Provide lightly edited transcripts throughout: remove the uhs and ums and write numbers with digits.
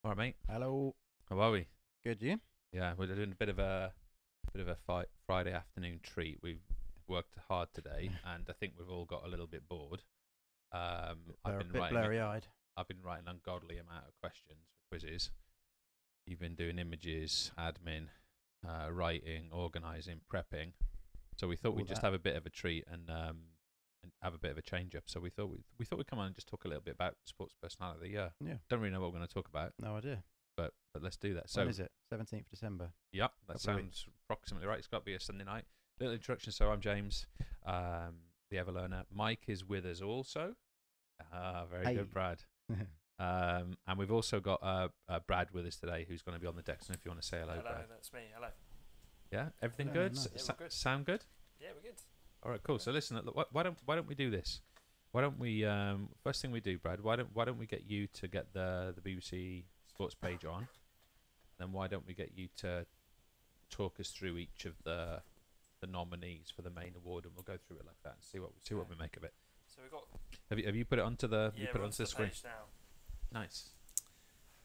All right, mate. Hello. How are we? Good, you? Yeah, we're doing a bit of a Friday afternoon treat. We've worked hard today, and I think we've all got a little bit bored. I've been Bit writing. blurry-eyed. I've been writing an ungodly amount of questions for quizzes. You've been doing images, admin, writing, organising, prepping. So we thought All we'd just that. have a bit of a treat and have a bit of a change up. So we thought we'd come on and just talk a little bit about sports personality. Yeah, Yeah, don't really know what we're going to talk about, no idea. but let's do that. So When is it? 17th December. yep, that Couple of sounds approximately right. It's got to be a Sunday night. Little introduction. So I'm James, the ever learner. Mike is with us also. Very Hey. good, Brad. And we've also got Brad with us today, who's going to be on the deck. So if you want to say hello, Hello, Brad. that's me. Hello. Yeah, everything Hello, good. nice. Yeah, we're good. Sound good. Yeah, we're good. All right, cool. So listen, look, why don't we do this? Why don't we first thing we do, Brad? Why don't we get you to get the BBC Sports page on? Then why don't we get you to talk us through each of the nominees for the main award, and we'll go through it like that and see what we make of it. So we've got Have you put it onto the yeah, put it we're onto the onto screen? page now. Nice.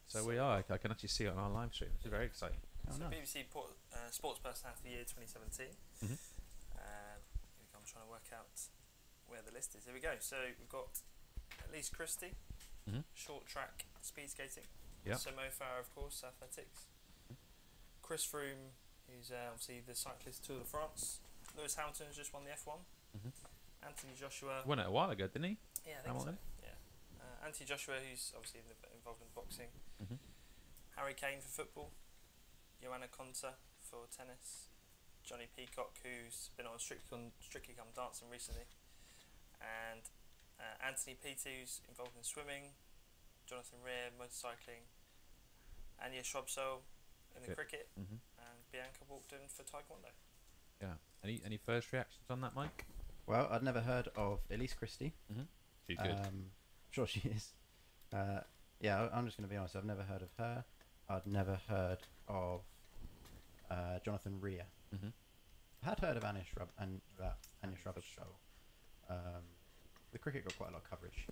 So we are. I can actually see it on our live stream. This is very exciting. Oh, So nice. BBC Sports Personality Year 2017. Mhm. Here we go, I'm trying to work out where the list is. Here we go. So we've got Elise Christie, Mhm. short track speed skating. Yeah. So Mo Farah, of course, athletics. Chris Froome, who's obviously the cyclist Tour de France. Lewis Hamilton's just won the F1. Mhm. Anthony Joshua. Won it a while ago, didn't he? Yeah, I think Hamilton? so. Yeah. Anthony Joshua, who's obviously involved in boxing. Mhm. Harry Kane for football. Joanna Konta for tennis. Johnny Peacock, who's been on Strictly Come Dancing recently. And Anthony Peter, who's involved in swimming. Jonathan Rear, motorcycling. Anya Shrubsole in the cricket. Mhm. And Bianca Walkden for taekwondo. Yeah. Any first reactions on that, Mike? Well, I'd never heard of Elise Christie. She's good. Sure she is. Yeah, I'm just going to be honest. I've never heard of her. I'd never heard of Jonathan Rea. Mhm. I had heard of Anya Shrubsole. The cricket got quite a lot of coverage.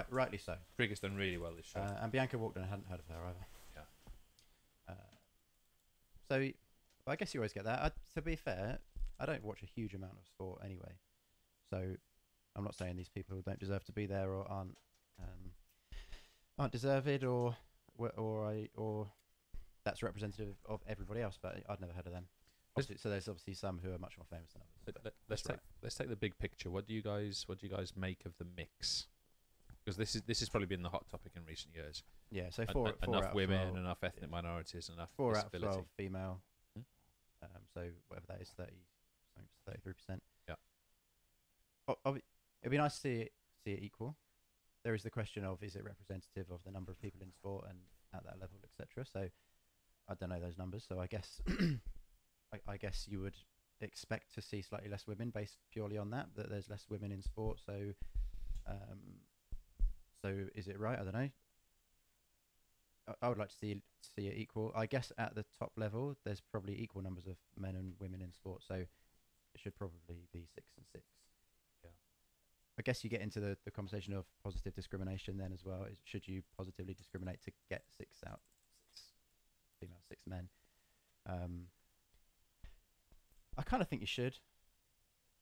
Rightly so. Cricket's done really well this show. And Bianca Walkden, I hadn't heard of her either. Yeah. So I guess you always get that. To be fair, I don't watch a huge amount of sport anyway. So I'm not saying these people don't deserve to be there or aren't deserved or that's representative of everybody else. But I'd never heard of them. So there's obviously some who are much more famous than others. Let's take the big picture. What do you guys make of the mix? Because this has probably been the hot topic in recent years. Yeah, so Enough four out of women, 12, enough ethnic minorities, enough 4 out of disability. 12 female. Hmm? So whatever that is, 33%. Yeah. It'd be nice to see it equal. There is the question of, is it representative of the number of people in sport and at that level, etc. So I don't know those numbers. So I guess I guess you would expect to see slightly less women based purely on that there's less women in sport. So is it right? I don't know. I would like to see it equal. I guess at the top level, there's probably equal numbers of men and women in sport, so it should probably be 6 and 6. Yeah. I guess you get into the conversation of positive discrimination then as well. Should you positively discriminate to get 6 female, 6 men? I kind of think you should.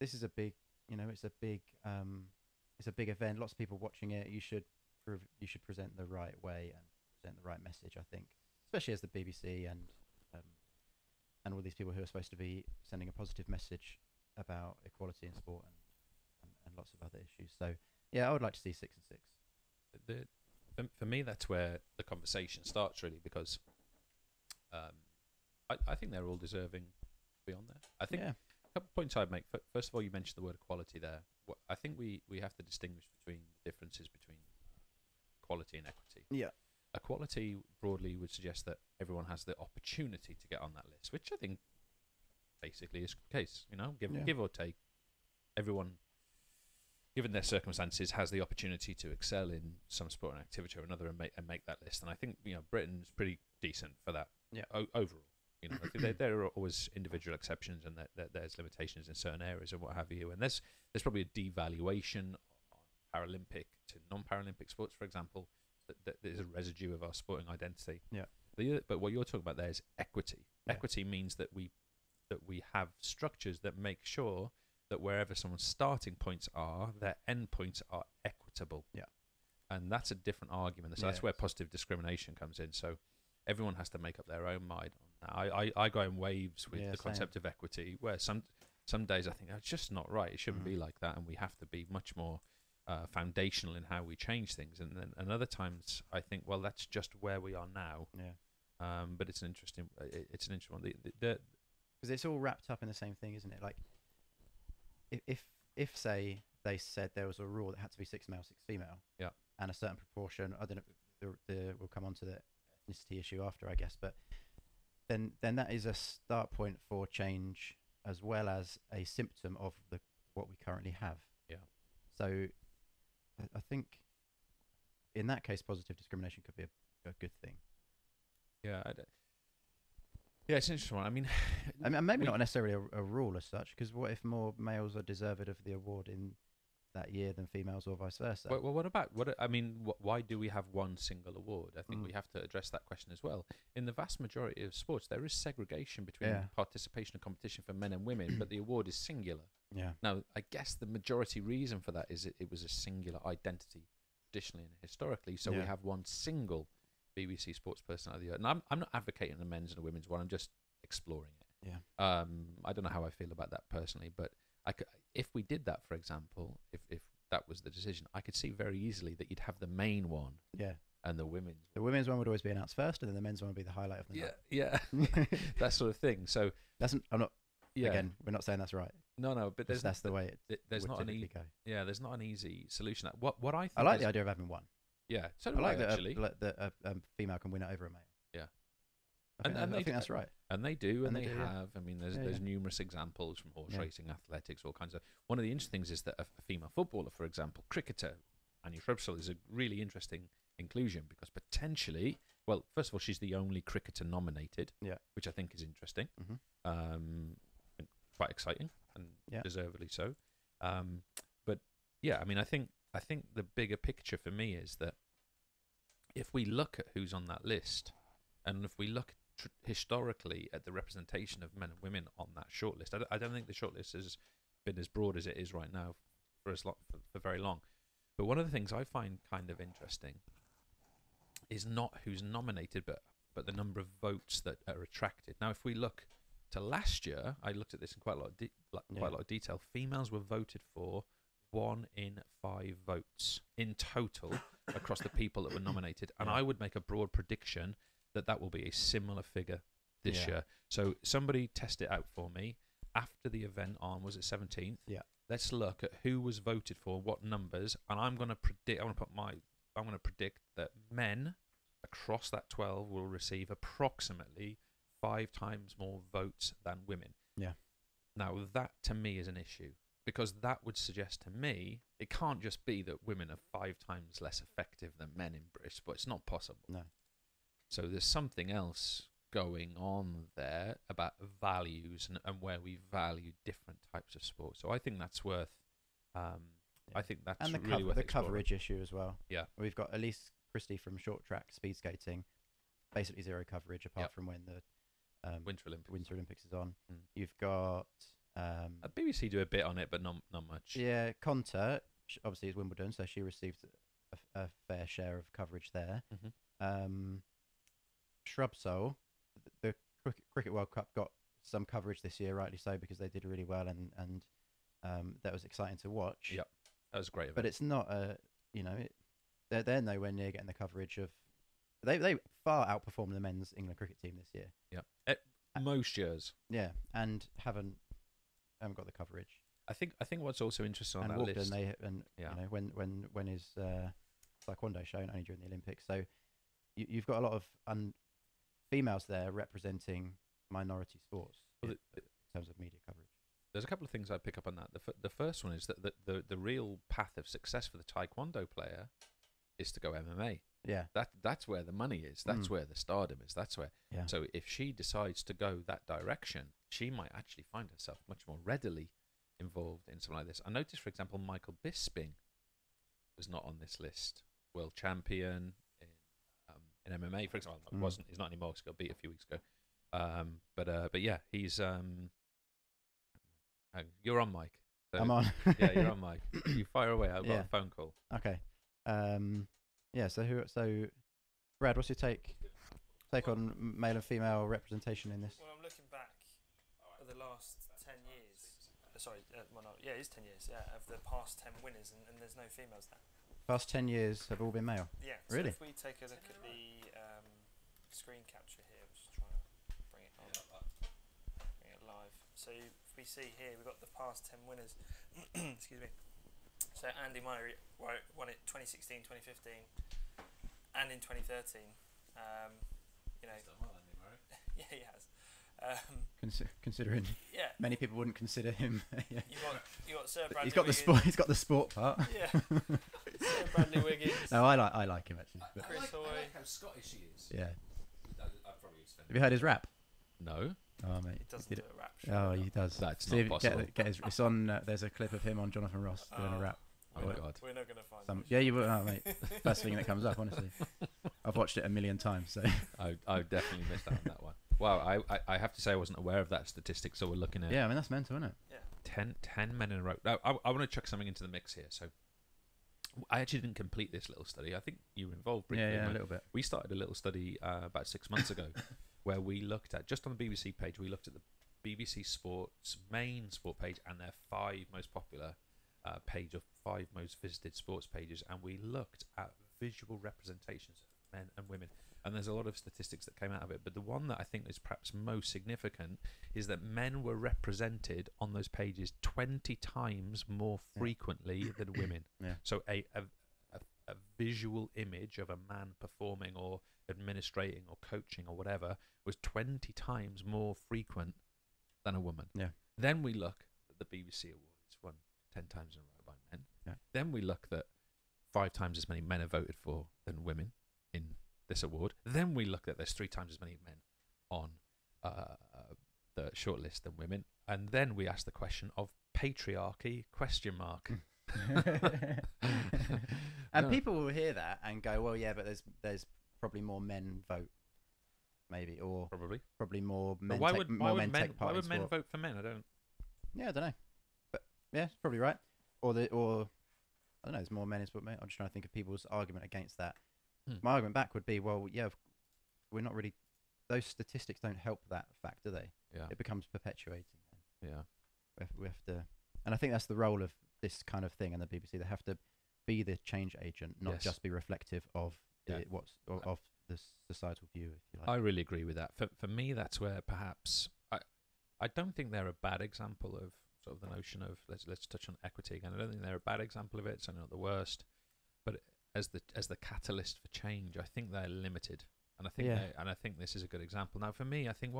This is a big, it's a big event. Lots of people watching it. You should present the right way and present the right message, I think, especially as the BBC and all these people who are supposed to be sending a positive message about equality in sport and lots of other issues. So yeah, I would like to see 6 and 6. For me, that's where the conversation starts, really, because I think they're all deserving to be on there. I think a couple of points I'd make. First of all, you mentioned the word equality there. I think we have to distinguish between the differences between equality and equity. Yeah. Equality broadly would suggest that everyone has the opportunity to get on that list, which I think basically is the case. Give or take, everyone, given their circumstances, has the opportunity to excel in some sport and activity or another and make that list. And I think Britain's pretty decent for that. Yeah. Overall, I think there are always individual exceptions and there's limitations in certain areas and what have you. And there's probably a devaluation on Paralympic to non-Paralympic sports, for example. that there's a residue of our sporting identity. Yeah. But what you're talking about there is equity. Yeah. Equity means that we have structures that make sure that wherever someone's starting points are, their end points are equitable. Yeah. And that's a different argument. So that's where positive discrimination comes in. So everyone has to make up their own mind on that. I go in waves with the concept of equity, where some days I think, oh, it's just not right. It shouldn't be like that, and we have to be much more foundational in how we change things. And then other times I think, well, that's just where we are now. Yeah. But it's an interesting one. Because it's all wrapped up in the same thing, isn't it? Like, if say they said there was a rule that had to be 6 male, 6 female, yeah, and a certain proportion, I don't know, we'll come on to the ethnicity issue after, I guess, but then that is a start point for change, as well as a symptom of what we currently have. Yeah. So I think in that case, positive discrimination could be a good thing. Yeah. Yeah, it's an interesting one. I mean, maybe not necessarily a rule as such, because what if more males are deserved of the award in that year than females, or vice versa? Well, why do we have one single award? I think we have to address that question as well. In the vast majority of sports, there is segregation between participation and competition for men and women, but the award is singular. Yeah. Now, I guess the majority reason for that is it was a singular identity, traditionally and historically. So we have one single BBC Sports Personality. And I'm not advocating the men's and the women's one. I'm just exploring it. Yeah. I don't know how I feel about that personally, but if we did that, for example, if that was the decision, I could see very easily that you'd have the main one. Yeah. And the women's. The women's one would always be announced first, and then the men's one would be the highlight of the night. Yeah. That sort of thing. So I'm not. Yeah. Again, we're not saying that's right. No, but that's the way there's not an easy. Yeah, there's not an easy solution. What I think I like the idea of having one. Yeah, so I like actually that a female can win it over a male. Yeah, I think that's right. And they do, and they have. Yeah. I mean, there's numerous examples from horse racing, athletics, all kinds of. One of the interesting things is that a female footballer, for example, cricketer, Annie Shrubsole, is a really interesting inclusion because potentially, well, first of all, she's the only cricketer nominated, which I think is interesting, and quite exciting, and deservedly so. But yeah, I mean, I think the bigger picture for me is that if we look at who's on that list, and if we look historically at the representation of men and women on that shortlist, I don't think the shortlist has been as broad as it is right now for very long. But one of the things I find kind of interesting is not who's nominated, but the number of votes that are attracted. Now, if we look to last year, I looked at this in quite a lot of detail. Females were voted for 1 in 5 votes in total across the people that were nominated, and I would make a broad prediction that will be a similar figure this year. So somebody test it out for me after the event on, was it 17th? Yeah. Let's look at who was voted for, what numbers, and I'm going to predict. I'm going to predict that men across that 12 will receive approximately 5 times more votes than women. Yeah. Now that to me is an issue, because that would suggest to me it can't just be that women are 5 times less effective than men in British sport. It's not possible. No. So there's something else going on there about values and where we value different types of sport. So I think that's worth. I think that's and really worth the exploring. Coverage issue as well. Yeah, we've got Elise Christie from short track speed skating, basically zero coverage apart from when the Winter Olympics is on. You've got BBC do a bit on it, but not much. Yeah, Conta obviously is Wimbledon, so she received a fair share of coverage there. Shrubsole, the Cricket World Cup got some coverage this year, rightly so, because they did really well, and that was exciting to watch. Yep, that was great. But it's not they're nowhere near getting the coverage of. They far outperformed the men's England cricket team this year. Yeah, most years. Yeah, and haven't got the coverage. I think what's also interesting on that Walkden, list. When is taekwondo shown only during the Olympics? So you've got a lot of females there representing minority sports in terms of media coverage. There's a couple of things I pick up on that. The first one is that the real path of success for the taekwondo player is to go MMA. Yeah, that's where the money is. That's where the stardom is. That's where. Yeah. So if she decides to go that direction, she might actually find herself much more readily involved in something like this. I noticed, for example, Michael Bisping was not on this list. World champion in MMA, for example. Mm. Wasn't. He's not anymore. He got beat a few weeks ago. But yeah, he's. You're on mic. So, I'm on. Yeah, you're on mic. You fire away. I've got Yeah. a phone call. Okay. Yeah. So Brad, what's your take on male and female representation in this? Well, I'm looking back at the last 10 years. It is 10 years. Yeah, of the past 10 winners, and there's no females there. Past 10 years have all been male. Yeah. Really? So if we take a look at the screen capture here, I'm just trying to bring it on, bring it live. So if we see here, we've got the past 10 winners. Excuse me. So Andy Murray won it 2016, 2015, and in 2013. You know, yeah, he has. Considering Yeah. many people wouldn't consider him. Yeah. You got Sir Bradley. He's got the Wiggins. sport. He's got the sport part. Yeah. Sir Bradley Wiggins. No, I like him actually. But Chris Hoy. how Scottish he is. yeah. I've probably Have you heard his rap? No, Oh mate. He doesn't He do d- a rap. Oh, he does. that's See not if- possible. Get his, it's on. There's a clip of him on Jonathan Ross doing a rap. Oh my God. We're not going to find Some, it. yeah, you will. Oh, mate. First thing that comes up, honestly. I've watched it a million times. So I definitely missed out on that one. Wow, I have to say I wasn't aware of that statistic. So we're looking at yeah, I mean that's mental, isn't it? 10 men in a row. Now, I want to chuck something into the mix here. So I actually didn't complete this little study. I think you were involved briefly. Yeah, a Mike. little bit. We started a little study about 6 months ago where we looked at, just on the BBC page, we looked at the BBC Sports main sport page and their 5 most popular page of 5 most visited sports pages, and we looked at visual representations of men and women. And there's a lot of statistics that came out of it, but the one that I think is perhaps most significant is that men were represented on those pages 20 times more frequently than women. Yeah. So a visual image of a man performing or administrating or coaching or whatever was 20 times more frequent than a woman. Yeah. Then we look at the BBC Awards, won 10 times in a row by men. Yeah. Then we look that 5 times as many men are voted for than women in this award. Then we look that there's 3 times as many men on the shortlist than women. And then we ask the question of patriarchy, question mark. And No. people will hear that and go, well, yeah, but there's probably more men vote, maybe, or Probably. more But men. why take, would more men take why part would in men sport. vote for men? I don't. Yeah, I don't know, but yeah, it's probably right. Or I don't know. There's more men in sport. I'm just trying to think of people's argument against that. My argument back would be, well, yeah, we're not really. Those statistics don't help that fact, do they? Yeah. It becomes perpetuating. Yeah. We have to, and I think that's the role of this kind of thing and the BBC. They have to be the change agent, not Yes. just be reflective of Yeah. of the societal view, if you like. I really agree with that. For me, that's where perhaps I don't think they're a bad example of sort of the notion of let's touch on equity again. I don't think they're a bad example of it. It's not the worst, but as the catalyst for change, I think they're limited. And I think I think this is a good example. Now, for me, I think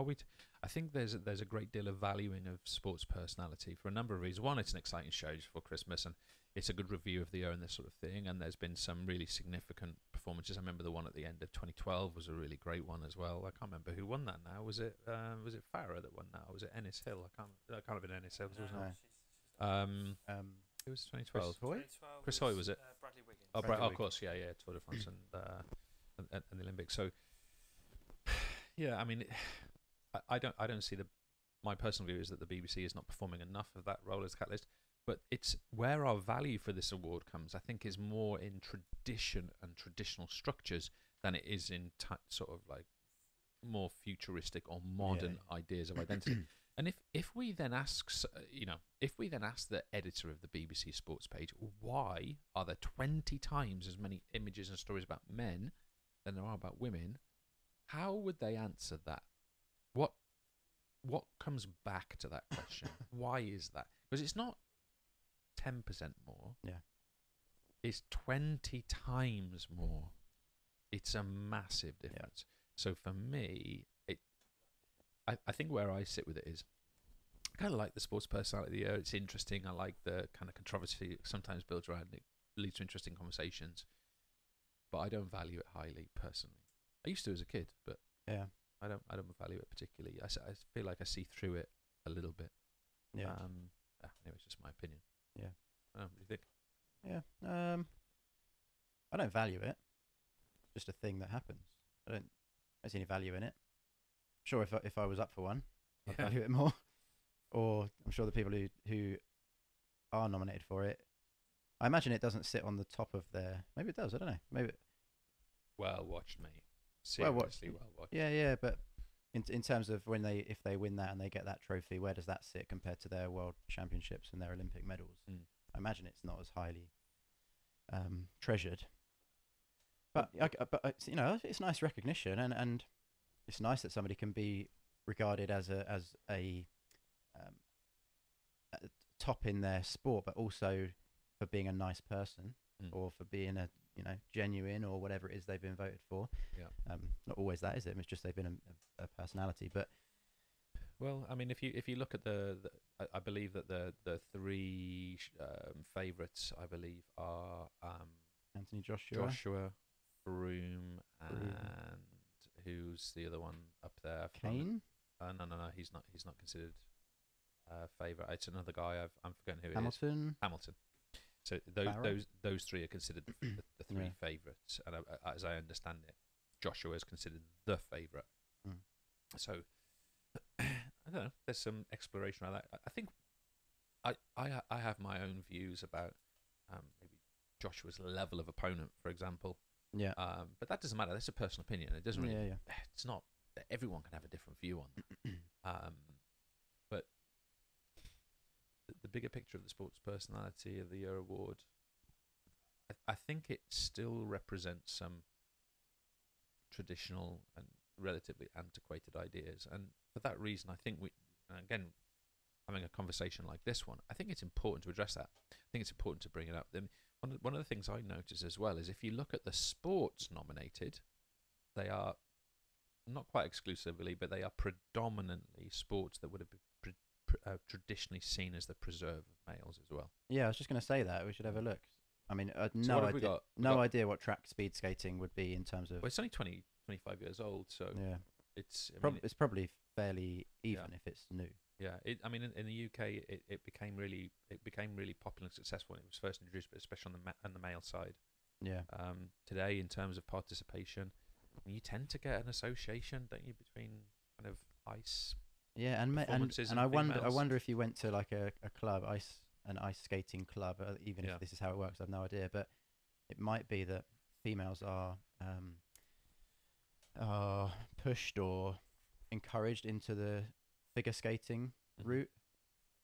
I think there's a great deal of valuing of sports personality for a number of reasons. One, it's an exciting show just for Christmas, and it's a good review of the year and this sort of thing. And there's been some really significant performances. I remember the one at the end of 2012 was a really great one as well. I can't remember who won that now. Was it Farah that won that? Or was it Ennis Hill? I can't have been Ennis Hill. Wasn't it? It was 2012. Chris Hoy, was it? Bradley Wiggins. Oh, Bradley of course, yeah, Tour de France and the Olympics. So, yeah, I mean, I don't see my personal view is that the BBC is not performing enough of that role as catalyst. But it's where our value for this award comes, I think, is more in tradition and traditional structures than it is in sort of like more futuristic or modern ideas of identity. And if we then ask, if we then ask the editor of the BBC Sports page, why are there 20 times as many images and stories about men than there are about women, how would they answer that? What comes back to that question? Why is that? Because it's not 10% more. Yeah. It's 20 times more. It's a massive difference. So for me, I think where I sit with it is I kind of like the sports personality of the year. It's interesting. I like the kind of controversy it sometimes builds around it. Leads to interesting conversations. But I don't value it highly personally. I used to as a kid, but Yeah. I don't value it particularly. I feel like I see through it a little bit. Yeah. Anyway, it's just my opinion. Yeah. What do you think? Yeah. I don't value it. It's just a thing that happens. I see any value in it. Sure, if I was up for one, I'd Yeah. value it more. Or I'm sure the people who are nominated for it, I imagine it doesn't sit on the top of their. Maybe it does. I don't know. Maybe. Well watched, mate. Well watched. Seriously well watched. Yeah. But in terms of if they win that and they get that trophy, where does that sit compared to their world championships and their Olympic medals? Mm. I imagine it's not as highly treasured. But it's, it's nice recognition, and it's nice that somebody can be regarded as a top in their sport, but also for being a nice person or for being a genuine or whatever it is they've been voted for. Yeah. Not always that, is it? It's just they've been a personality. But well, I mean, if you look at I believe that the three favourites, I believe, are Anthony Joshua, Froome, and who's the other one up there? Kane. No, he's not considered favourite. It's another guy. I'm forgetting who it is. Hamilton. So those three are considered the three favourites, and as I understand it, Joshua is considered the favourite. Mm. So I don't know. There's some exploration around that. I think I have my own views about maybe Joshua's level of opponent, for example. Yeah. But that doesn't matter. That's a personal opinion. It doesn't really. Yeah. It's not. Everyone can have a different view on that. But the bigger picture of the Sports Personality of the Year award, I think it still represents some traditional and relatively antiquated ideas, and for that reason, I think again, having a conversation like this one, I think it's important to address that. I think it's important to bring it up. Then one of the things I notice as well is if you look at the sports nominated, they are not quite exclusively, but they are predominantly sports that would have been traditionally seen as the preserve of males as well. Yeah, I was just going to say that. We should have a look. I mean, no idea what track speed skating would be in terms of... Well, it's only 25 years old, so yeah, it's probably fairly even if it's new. Yeah, I mean, in the UK, it became really popular and successful when it was first introduced, but especially on the male side. Yeah. Today, in terms of participation, you tend to get an association, don't you, between kind of ice. Yeah, and I wonder if you went to like a club, an ice skating club, even if this is how it works, I've no idea. But it might be that females are pushed or encouraged into the figure skating route.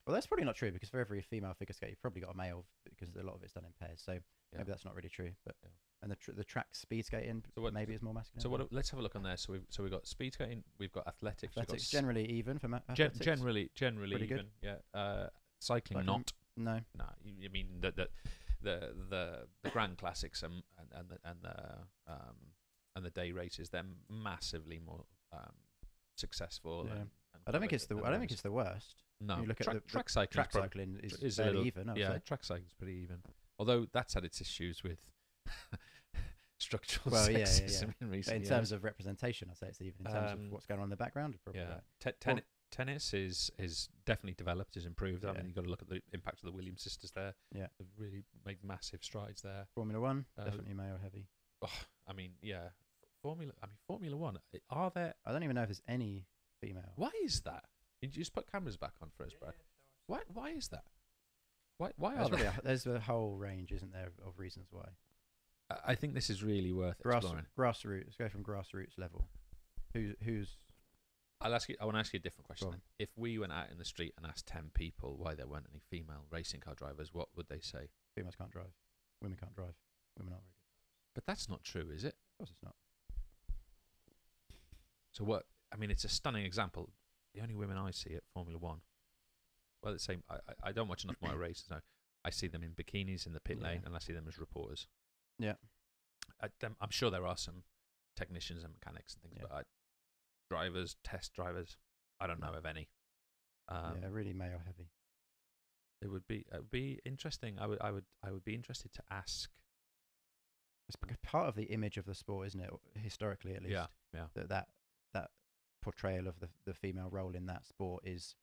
Well, that's probably not true, because for every female figure skater, you've probably got a male, because a lot of it's done in pairs. So maybe that's not really true. But and the track speed skating maybe is more masculine. So let's have a look on there. So we've got speed skating, we've got athletics. Athletics generally even for athletics. Generally pretty even. Good. Yeah. Cycling not. No. No. You mean the Grand Classics and the day races, they're massively more successful. Yeah. And I don't think it's the worst. No. You look at track cycling. Track cycling is fairly even. Track cycling is pretty even. Although that's had its issues with structural sexism in recent years. But in terms of representation, I'd say it's even. In terms of what's going on in the background, probably right. Tennis is definitely developed, is improved. Yeah. I mean, you've got to look at the impact of the Williams sisters there. Yeah. They've really made massive strides there. Formula One, definitely male heavy. I mean, yeah. Formula One, are there... I don't even know if there's any female. Why is that? Did you just put cameras back on for us, Brad? Why is that? Why are there? There's a whole range, isn't there, of reasons why. I think this is really worth exploring. Grassroots. Let's go from grassroots level. Who's? I want to ask you a different question. Then. If we went out in the street and asked 10 people why there weren't any female racing car drivers, what would they say? Females can't drive. Women can't drive. Women aren't very good. But that's not true, is it? Of course it's not. So what? I mean, it's a stunning example. The only women I see at Formula One, well, the same. I don't watch enough motor races now. I see them in bikinis in the pit lane, and I see them as reporters. Yeah. I'm sure there are some technicians and mechanics and things, but drivers, test drivers, I don't know of any. Really male heavy. It would be interesting. I would be interested to ask. It's part of the image of the sport, isn't it? Historically, at least. Yeah. That portrayal of the female role in that sport is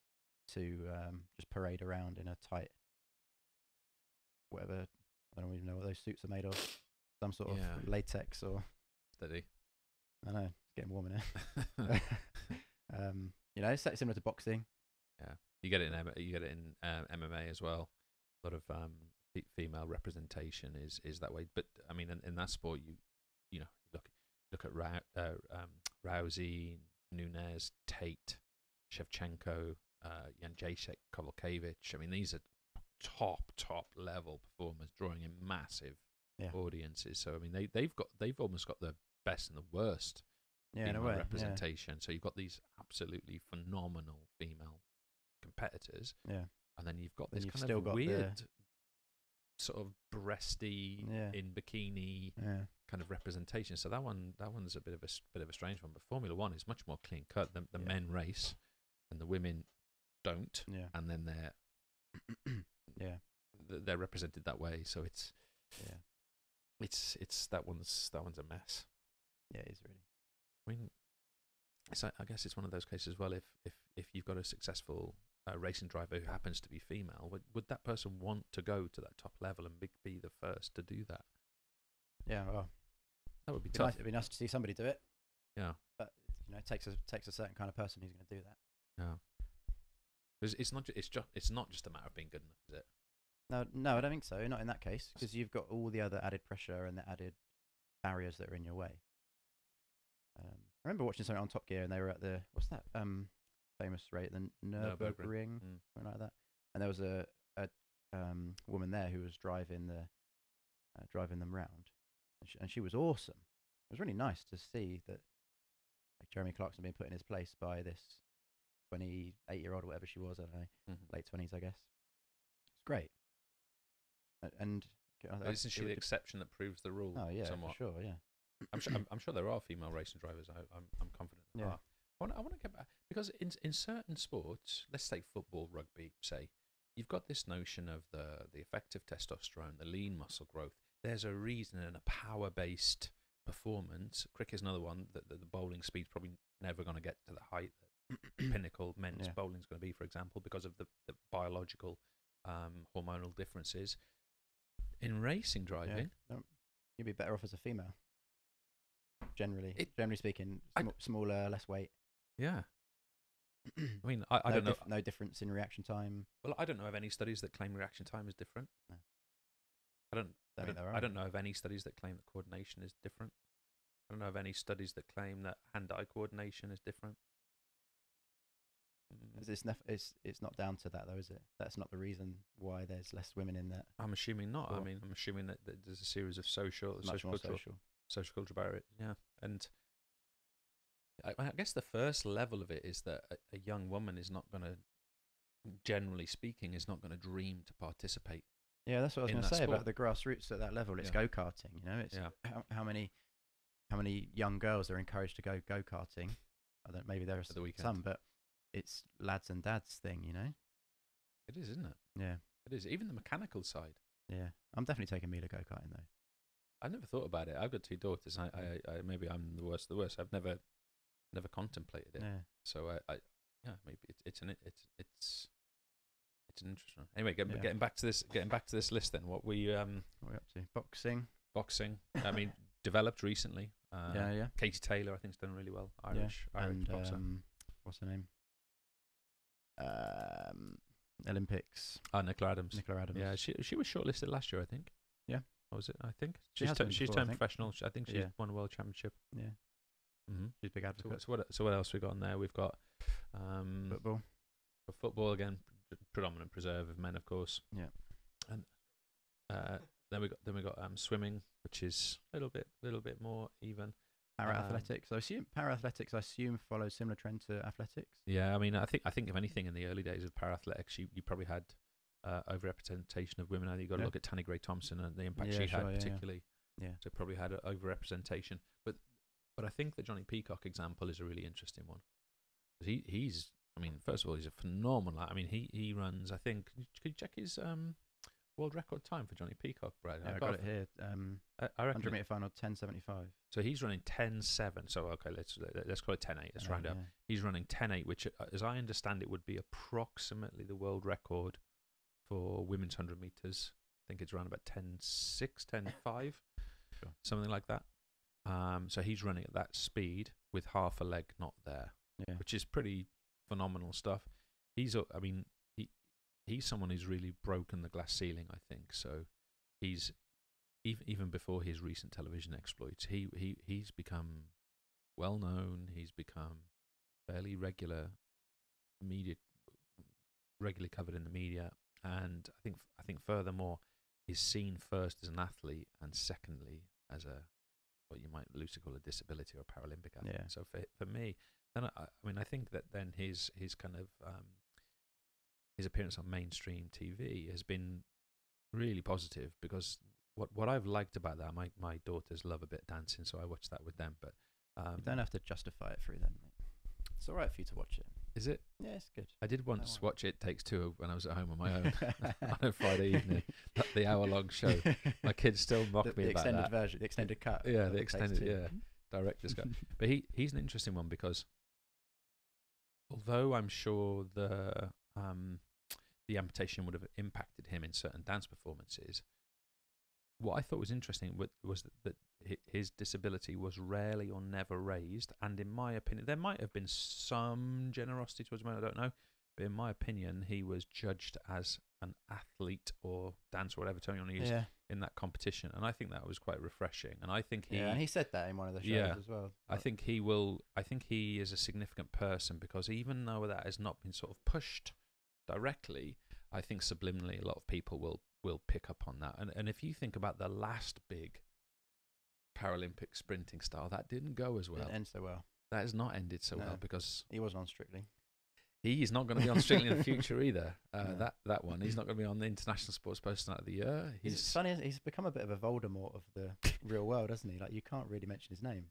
to just parade around in a tight, whatever. I don't even know what those suits are made of. Some sort of latex or steady. I don't know. getting warm in here. You know, it's similar to boxing. Yeah, you get it in MMA as well. A lot of female representation is that way. But I mean, in that sport, you know, look at Rousey, Nunes, Tate, Shevchenko, Jędrzejczyk, Kowalkiewicz. I mean, these are top level performers drawing in massive audiences. So I mean, they've almost got the best and the worst female representation. So you've got these absolutely phenomenal female competitors, and then you've got this kind of weird sort of breasty in bikini kind of representation. So that one's a bit of a strange one. But Formula One is much more clean cut. The men race, and the women don't, and then they're represented that way. So it's that one's a mess. Yeah, it is really. I mean, I guess it's one of those cases as well. If you've got a successful racing driver who happens to be female, would that person want to go to that top level and be the first to do that? Yeah, well, that would be tough. It'd be nice to see somebody do it. Yeah, but you know, it takes a certain kind of person who's going to do that. Yeah, because it's not just a matter of being good enough, is it? No, I don't think so. Not in that case, because you've got all the other added pressure and the added barriers that are in your way. I remember watching something on Top Gear, and they were at the famous race, the Nürburgring, something like that. And there was a woman there who was driving them round, and she was awesome. It was really nice to see that, like, Jeremy Clarkson being put in his place by this 28-year-old or whatever she was, I don't know, late 20s, I guess. It's great. And isn't she the exception that proves the rule? Oh yeah, somewhat? For sure, yeah. I'm sure there are female racing drivers. I'm confident there are. I want to get back, because in certain sports, let's take football, rugby, say, you've got this notion of the effect of testosterone, the lean muscle growth. There's a reason in a power-based performance. Cricket's another one that the bowling speed's probably never going to get to the height that pinnacle men's bowling's going to be, for example, because of the biological hormonal differences. In racing driving, you'd be better off as a female. Generally speaking, smaller, less weight. Yeah. I mean, I don't know. No difference in reaction time. Well, I don't know of any studies that claim reaction time is different. No. I don't know of any studies that claim that coordination is different. I don't know of any studies that claim that hand-eye coordination is different. It's not down to that, though, is it? That's not the reason why there's less women in that. I'm assuming not. I mean, I'm assuming that there's a series of social cultural barriers. Yeah, and I guess the first level of it is that a young woman is not going to, generally speaking, is not going to dream to participate. Yeah, that's what I was going to say sport. about the grassroots at that level. It's go-karting, you know. It's how many young girls are encouraged to go go-karting? I don't. Maybe there are some, but it's lads and dads thing, you know. It is, isn't it? Yeah, it is. Even the mechanical side. Yeah, I'm definitely taking Mila go-karting though. I never thought about it. I've got 2 daughters. I maybe I'm the worst of the worst. I've never contemplated it. Yeah. So maybe it's an interesting one. Anyway, getting back to this list then. What we up to? Boxing. I mean, developed recently. Yeah. Katie Taylor, I think, has done really well. Irish boxer. What's her name? Olympics. Nicola Adams. Yeah, she was shortlisted last year, I think. Yeah. What was it? I think she's turned professional. I think she's won a world championship. Yeah. Mm-hmm. She's a big advocate. So what else we got on there? We've got football again, predominant preserve of men, of course. Yeah. And then we got swimming, which is a little bit more even. Para-athletics. Para-athletics follows similar trend to athletics. Yeah, I mean, I think if anything, in the early days of para-athletics, you probably had overrepresentation of women. I think you've got to look at Tanni Grey-Thompson and the impact she had, particularly. Yeah. So probably had overrepresentation. But I think the Johnny Peacock example is a really interesting one. He's, I mean, first of all, he's a phenomenal. I mean, he runs, I think, could you check his world record time for Johnny Peacock, Brad? Yeah, I got it here. I reckon 100 metre final, 10:75. So he's running 10:7. So okay, let's call it 10:8. Let's round up. He's running 10:8, which, as I understand it, would be approximately the world record for women's 100 meters. I think it's around about 10:6, 10:5, something like that. So he's running at that speed with half a leg not there, Yeah. which is pretty phenomenal stuff. I mean, he's someone who's really broken the glass ceiling, I think. So he's even before his recent television exploits, he's become well known. He's become fairly regularly covered in the media, and I think furthermore, he's seen first as an athlete and secondly as what you might loosely call a disability or a Paralympic athlete. Yeah. So for me, then I think that then his kind of his appearance on mainstream TV has been really positive, because what I've liked about that, my daughters love a bit of dancing, so I watch that with them. But You don't have to justify it through them, mate. It's all right for you to watch it. is it? Yeah, it's good. I did once worry. watch It Takes Two when I was at home on my own on a Friday evening, the hour-long show. My kids still mock me the about extended that. version, the extended cut. Yeah, of the It Takes extended, Two. yeah, director's cut. But he's an interesting one, because although I'm sure the amputation would have impacted him in certain dance performances, what I thought was interesting was that his disability was rarely or never raised, and in my opinion, there might have been some generosity towards him, I don't know, but in my opinion, he was judged as an athlete or dancer, whatever term you want to use, Yeah. in that competition, and I think that was quite refreshing. And I think And he said that in one of the shows Yeah. as well. I think he is a significant person, because even though that has not been sort of pushed directly, I think subliminally a lot of people will pick up on that. And if you think about the last big Paralympic sprinting star, that didn't go as well. Didn't end so well. That has not ended so No. well, because He wasn't on Strictly. he is not going to be on Strictly in the future either. No. That one, he's not going to be on the International Sports Personality of the Year. It's funny, he's become a bit of a Voldemort of the real world, hasn't he? Like, you can't really mention his name.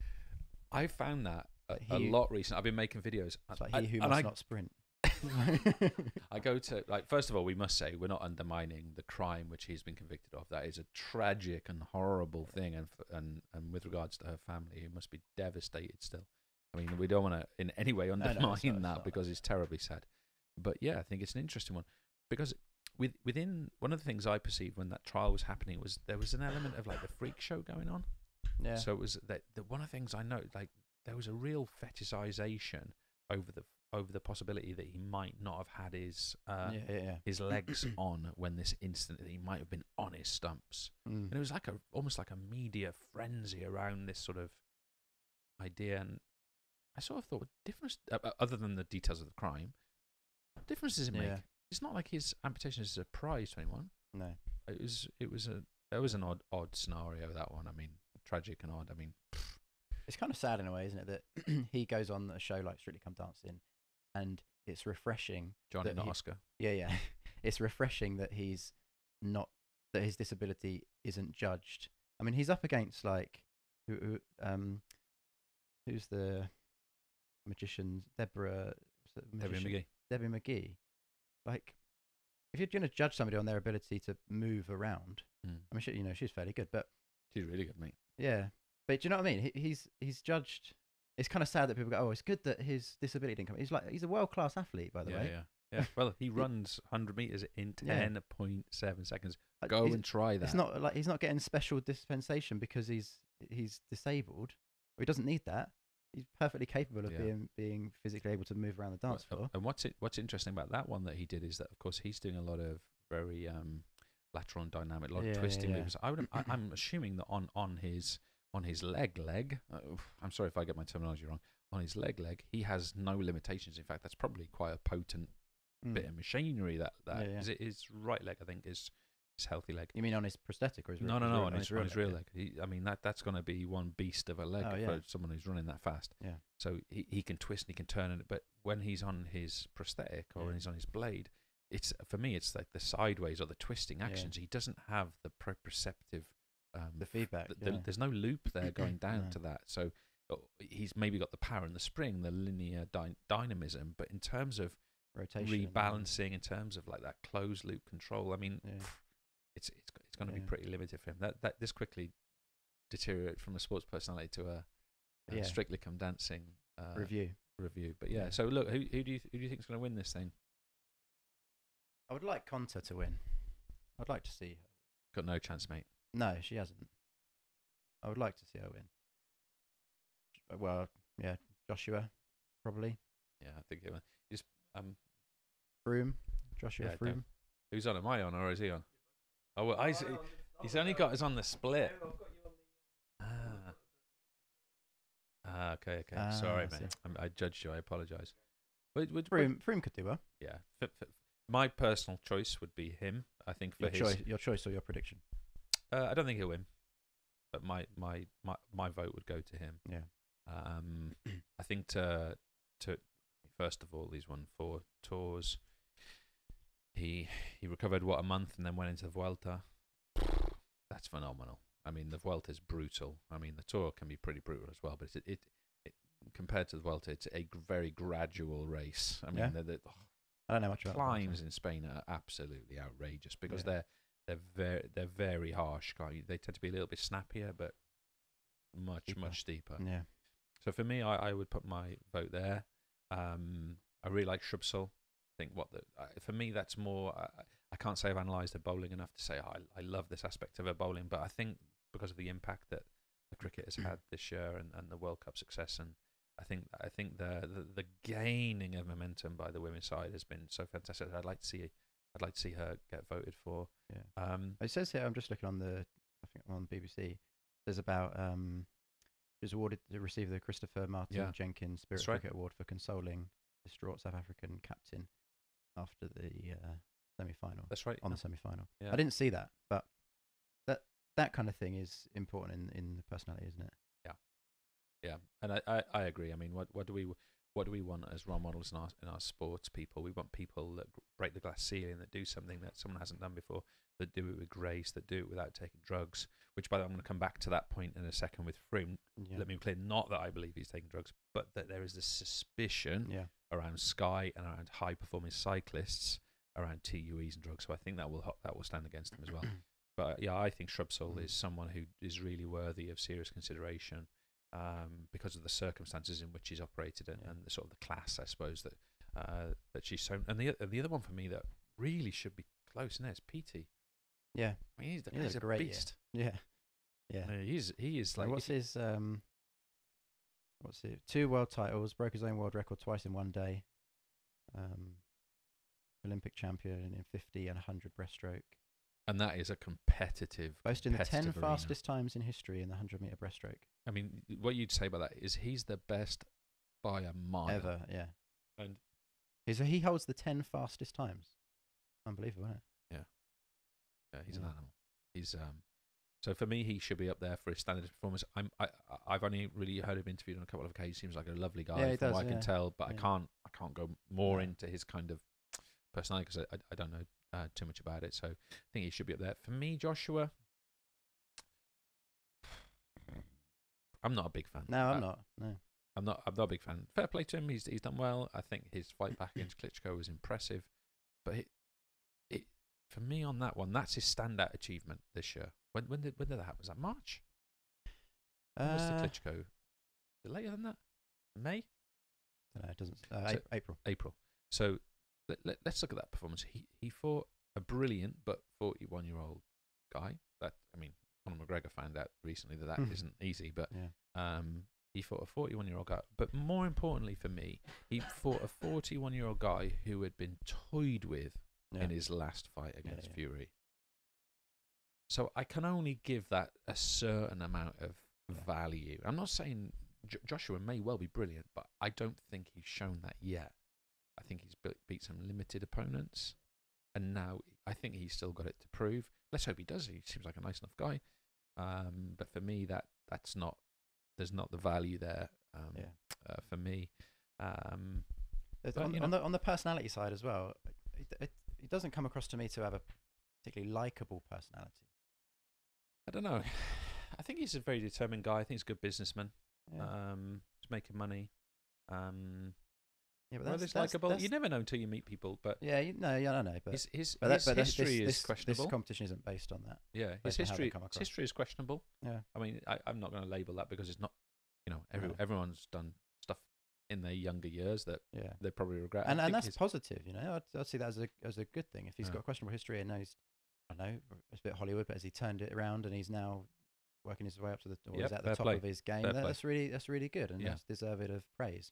I found that a He- lot recently. I've been making videos. It's like I- he who and must I- not sprint. I go to, like, first of all, we must say we're not undermining the crime which he's been convicted of. That is a tragic and horrible thing, and with regards to her family, he must be devastated still. I mean, we don't want to in any way no, undermine it's not that, that. because it's terribly sad. But yeah, I think it's an interesting one, because within one of the things I perceived when that trial was happening was there was an element of like the freak show going on. Yeah. So it was that one of the things I noticed, like, there was a real fetishization over the possibility that he might not have had his his legs on when this incident, that he might have been on his stumps. Mm. And it was like almost like a media frenzy around this sort of idea. And I sort of thought, what difference, other than the details of the crime, what difference does it make? Yeah. It's not like his amputation is a surprise to anyone. No. It was an odd scenario, that one. I mean, tragic and odd. I mean, It's kind of sad in a way, isn't it, that he goes on a show like Strictly Come Dancing, and it's refreshing. Johnny, that not he- Oscar. Yeah. It's refreshing that he's not, that his disability isn't judged. I mean, he's up against, like, who's the magician? Deborah Debbie McGee. Like, if you're going to judge somebody on their ability to move around, McGee. I mean, she's fairly good, but She's really good, mate. yeah. But do you know what I mean? He's judged. It's kind of sad that people go, "Oh, it's good that his disability didn't come." He's a world class athlete, by the way. Yeah. Well, he runs 100 meters in Yeah. 10.7 seconds. Like, Go he's- and try that. It's not like he's not getting special dispensation because he's disabled. Or he doesn't need that. He's perfectly capable of Yeah. being physically able to move around the dance floor. And what's interesting about that one that he did is that, of course, he's doing a lot of very lateral and dynamic, a lot Yeah, of twisting yeah. moves. I'm assuming that on his leg. I'm sorry if I get my terminology wrong. On his leg, he has no limitations. In fact, that's probably quite a potent bit of machinery. That Yeah. is it. His right leg, I think, is his healthy leg. You mean on his prosthetic or his No, on his real leg? leg. I mean, that's going to be one beast of a leg Oh, for yeah. someone who's running that fast. Yeah. So he can twist and he can turn it, but when he's on his prosthetic or Yeah. when he's on his blade, it's, for me, it's like the sideways or the twisting Yeah. actions. He doesn't have the proprioceptive The feedback. there's no loop there going down No. to that. So he's maybe got the power and the spring, the linear dynamism, but in terms of Rotation. rebalancing, in terms of like that closed loop control, I mean, Yeah. it's going to be Yeah. pretty limited for him. That this quickly deteriorated from a sports personality to a Yeah. Strictly Come Dancing Review. But yeah. Yeah. So look, who do you think is going to win this thing? I would like Conta to win. I'd like to see her. Got no chance, mate. No, she hasn't. I would like to see her win. Well, yeah, Joshua, probably. Yeah, I think he's Froome, Joshua Yeah, Froome. who's on? Am I on or is he on? Oh, well, he's only got us on the split. Okay. Sorry, I see. mate. I judged you. I apologise. Would Froome could do well. Yeah. My personal choice would be him. I think for Your choice or your prediction? I don't think he'll win, but my vote would go to him. Yeah. I think to first of all, he's won 4 tours. He recovered a month and then went into the Vuelta. That's phenomenal. I mean, the Vuelta is brutal. I mean, the Tour can be pretty brutal as well, but it compared to the Vuelta, it's a very gradual race. I mean, I don't know much about climbs in Spain are absolutely outrageous because they're very harsh. They tend to be a little bit snappier, but much steeper. Yeah. So for me, I would put my vote there. I really like Shrubsole. I think for me that's more. I can't say I've analysed her bowling enough to say I love this aspect of her bowling, but I think because of the impact that the cricket has had this year and the World Cup success, and I think the gaining of momentum by the women's side has been so fantastic. I'd like to see her get voted for. Yeah. It says here, I'm just looking on I think on BBC. There's about she was awarded to receive the Christopher Martin Jenkins Spirit Cricket Award for consoling distraught South African captain after the semi-final. That's right. On the semi-final. Yeah. I didn't see that, but that kind of thing is important in the personality, isn't it? Yeah, and I agree. I mean, what do we want as role models in our sports people? We want people that break the glass ceiling, that do something that someone hasn't done before, that do it with grace, that do it without taking drugs. Which, by the way, I'm going to come back to that point in a second with Froome. Yeah. Let me be clear, not that I believe he's taking drugs, but that there is this suspicion around Sky and around high-performing cyclists around TUEs and drugs. So I think that will stand against him as well. But yeah, I think Shrubsole is someone who is really worthy of serious consideration. Because of the circumstances in which he's operated and the sort of the class, I suppose, that she's shown. And the other one for me that really should be close, isn't it? It's PT. Yeah, I mean, he's a great beast. Yeah. He is like. What's his 2 world titles, broke his own world record twice in one day. Olympic champion in 50 and 100 breaststroke. And that is a competitive. Boasting the 10 arena. fastest times in history in the 100-meter breaststroke. I mean, what you'd say about that is he's the best by a mile. Ever, yeah. And he holds the 10 fastest times. Unbelievable, isn't it? Yeah, he's an animal. He's so for me, he should be up there for his standard performance. I've only really heard him interviewed on a couple of occasions. Seems like a lovely guy from what I can tell, but I can't go more into his kind of personality because I don't know too much about it. So I think he should be up there. For me, Joshua, I'm not a big fan. No, I'm not. No, I'm not a big fan. Fair play to him. He's done well. I think his fight back against Klitschko was impressive, but it for me on that one, that's his standout achievement this year. When did that happen? Was that March? When was the Klitschko? Is it later than that? May? No, it doesn't. April. April. So let's look at that performance. He fought a brilliant but 41-year-old guy. Conor McGregor found out recently that isn't easy, but he fought a 41-year-old guy. But more importantly for me, he fought a 41-year-old guy who had been toyed with in his last fight against Fury. So I can only give that a certain amount of value. I'm not saying Joshua may well be brilliant, but I don't think he's shown that yet. I think he's beat some limited opponents, and now I think he's still got it to prove. Let's hope he does. He seems like a nice enough guy. But for me, that's not. There's not the value there. For me, on the personality side as well, it doesn't come across to me to have a particularly likable personality. I don't know. I think he's a very determined guy. I think he's a good businessman. Yeah. He's making money. But that's likable. You never know until you meet people. But I know. But his history is questionable. This competition isn't based on that. Yeah, his history is questionable. Yeah. I mean, I'm not going to label that because it's not. Everyone's done stuff in their younger years that they probably regret. And that's positive. I'd see that as a good thing. If he's got a questionable history and now he's, I don't know, it's a bit Hollywood, but has he turned it around and he's now working his way up to the, or Yep, he's at the fair top play. of his game. Fair play. That's really good, and Yeah. that's deserved of praise.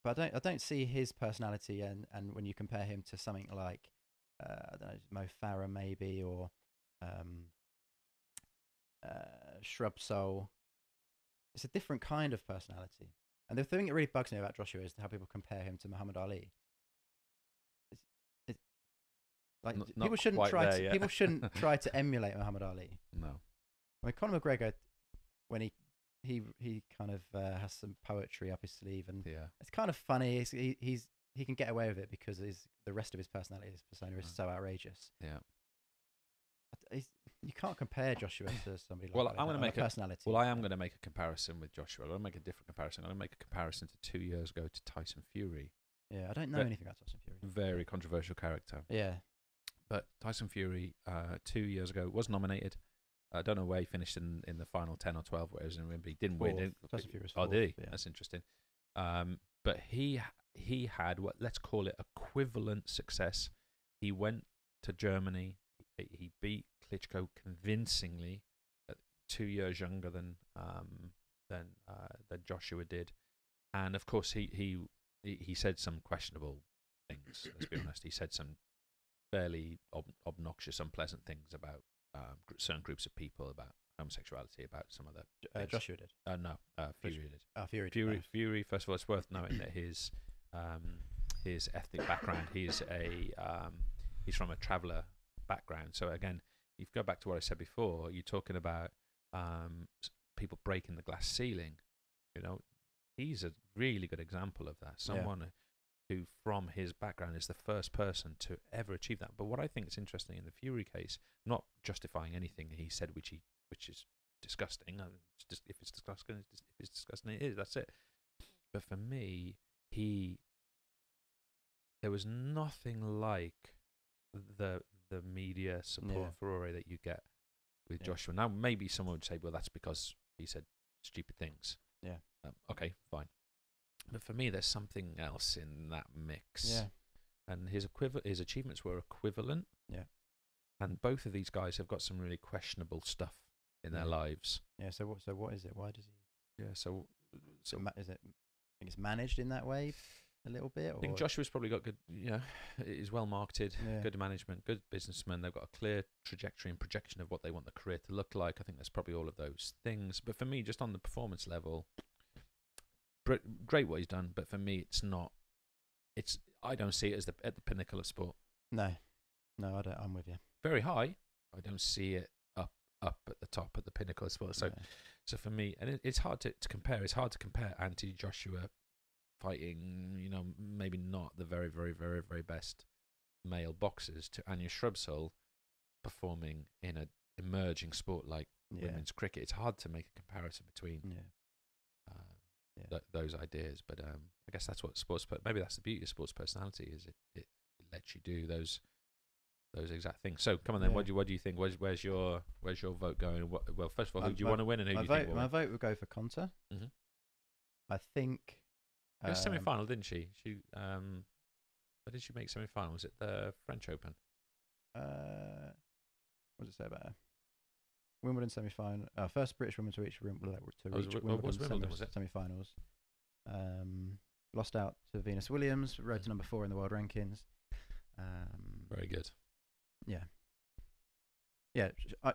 But I don't see his personality, and when you compare him to something like I don't know, Mo Farah maybe, or Shrub Soul, it's a different kind of personality. And the thing that really bugs me about Joshua is how people compare him to Muhammad Ali. It's like Not people shouldn't quite try there to yet. people shouldn't try to emulate Muhammad Ali. No. I mean, Conor McGregor, when he kind of has some poetry up his sleeve, and Yeah. it's kind of funny. He can get away with it because the rest of his personality, his persona, is Right. so outrageous. Yeah. You can't compare Joshua to somebody like Well, that. I'm gonna on make a a- personality. Well, I am going to make a comparison with Joshua. I'm going to make a different comparison. I'm going to make a comparison to 2 years ago to Tyson Fury. Yeah, I don't know But- anything about Tyson Fury. Very controversial character. Yeah, But Tyson Fury, 2 years ago, was nominated. I don't know where he finished in the final 10 or 12, where he was in, but he didn't win. Fourth. Tyson Fury was Oh, did he? fourth, yeah. That's interesting. But he had what, let's call it, equivalent success. He went to Germany. He beat Klitschko convincingly, 2 years younger than Joshua did, and of course he said some questionable things. Let's be honest. He said some fairly obnoxious, unpleasant things about certain groups of people, about homosexuality, about some of the Joshua did. no, Fury did. Fury did. Fury. First of all, it's worth noting that his ethnic background. He's from a traveller background. So again, if you go back to what I said before, you're talking about people breaking the glass ceiling. You know, he's a really good example of that. Someone who, from his background, is the first person to ever achieve that. But what I think is interesting in the Fury case, not justifying anything he said, which is disgusting. If it's disgusting, it is. That's it. But for me, there was nothing like the media support furore that you get with Joshua. Now, maybe someone would say, well, that's because he said stupid things. Yeah. Okay, fine. But for me, there's something else in that mix. Yeah. And his achievements were equivalent. Yeah. And both of these guys have got some really questionable stuff in their lives. Yeah. So what is it? Why does he? Yeah. So Is it? I think it's managed in that way a little bit. I think Joshua's probably got good. Is well marketed, good management, good businessman. They've got a clear trajectory and projection of what they want the career to look like. I think there's probably all of those things. But for me, just on the performance level, great what he's done. But for me, it's not. I don't see it as at the pinnacle of sport. No, I don't. I'm with you. Very high. I don't see it up at the top, at the pinnacle of sport. So for me, and it's hard to compare. It's hard to compare Anthony Joshua fighting, maybe not the very, very, very, very best male boxers, to Anya Shrubsole performing in an emerging sport like women's cricket. It's hard to make a comparison between those ideas. But I guess that's what maybe that's the beauty of sports personality, is it lets you do those exact things. So come on then, what do you think? Where's your vote going? Well, first of all, who do you want to win, and who do you think will win? My vote would go for Konta. Mm-hmm. I think. It was semi-final, didn't she? Where did she make semi-final? Was it the French Open? What does it say about her? Wimbledon semi-final. First British woman to reach Wimbledon semi-finals. Lost out to Venus Williams. Rode to number 4 in the world rankings. Very good. Yeah.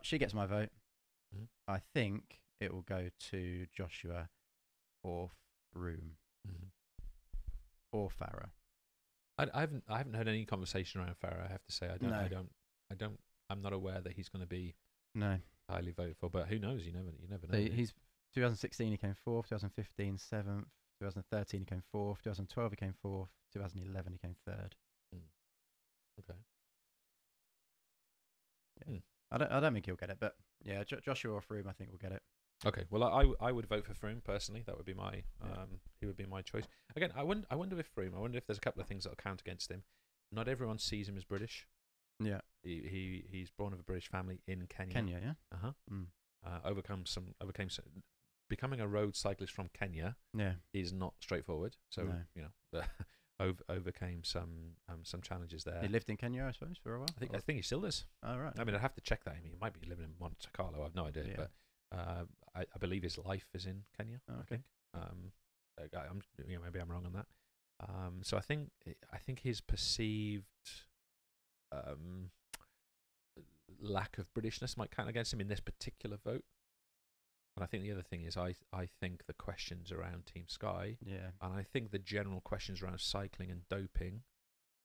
She gets my vote. Mm-hmm. I think it will go to Joshua or Froome. Mm-hmm. Or Farah. I haven't heard any conversation around Farah. I have to say, I'm not aware that he's going to be highly voted for. But who knows? You never know. So he's 2016 he came 4th, 2015 7th, 2013 he came 4th, 2012 he came 4th, 2011 he came 3rd. Okay. Yeah. I don't think he'll get it, but yeah, Joshua or Froome I think will get it. Okay, well, I would vote for Froome personally. That would be my he would be my choice. Again, I wonder if Froome. I wonder if there's a couple of things that'll count against him. Not everyone sees him as British. Yeah, he's born of a British family in Kenya. Kenya, yeah. Becoming a road cyclist from Kenya. Yeah, is not straightforward. So no. overcame some challenges there. He lived in Kenya, I suppose, for a while. I think he still does. Oh, right. I mean, I'd have to check that. I mean, he might be living in Monte Carlo. I've no idea, Yeah. but I believe his life is in Kenya. Oh, I okay. think. Maybe I'm wrong on that. So I think his perceived lack of Britishness might count against him in this particular vote. And I think the other thing is I think the questions around Team Sky, Yeah. and I think the general questions around cycling and doping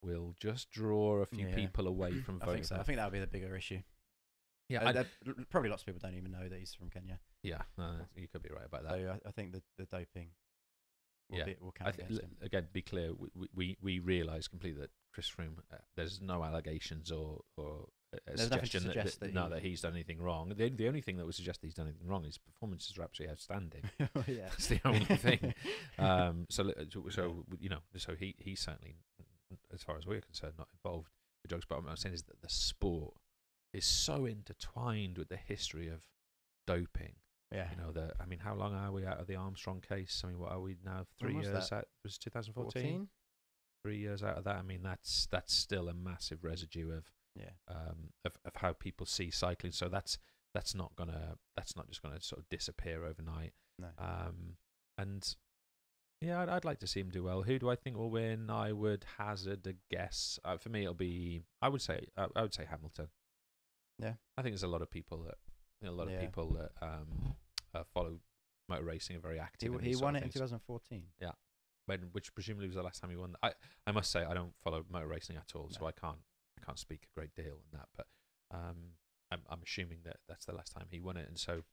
will just draw a few Yeah. people away from voting. I think so. I think that would be the bigger issue. Yeah, Probably lots of people don't even know that he's from Kenya. yeah, you could be right about that. So I think the doping will count against him. Again, be clear, we realise completely that Chris Froome, there's no allegations or a There's nothing to suggestion suggest that he's done anything wrong. The only thing that would suggest that he's done anything wrong is performances are absolutely outstanding. Yeah. That's the only thing. So he's certainly, as far as we're concerned, not involved with drugs. But what I'm saying is that the sport is so intertwined with the history of doping. Yeah. How long are we out of the Armstrong case? I mean, what are we now? 3 When was years that? out? Was it 2014? 14? 3 years out of that. I mean, that's still a massive residue of Yeah. of how people see cycling. So that's not just gonna sort of disappear overnight. No. And yeah, I'd like to see him do well. Who do I think will win? I would hazard a guess. For me, it'll be I would say Hamilton. Yeah. I think there's a lot of people that follow motor racing are very active. He won it in 2014. Yeah, which presumably was the last time he won. I must say I don't follow motor racing at all, so I can't speak a great deal on that. But I'm assuming that that's the last time he won it, and so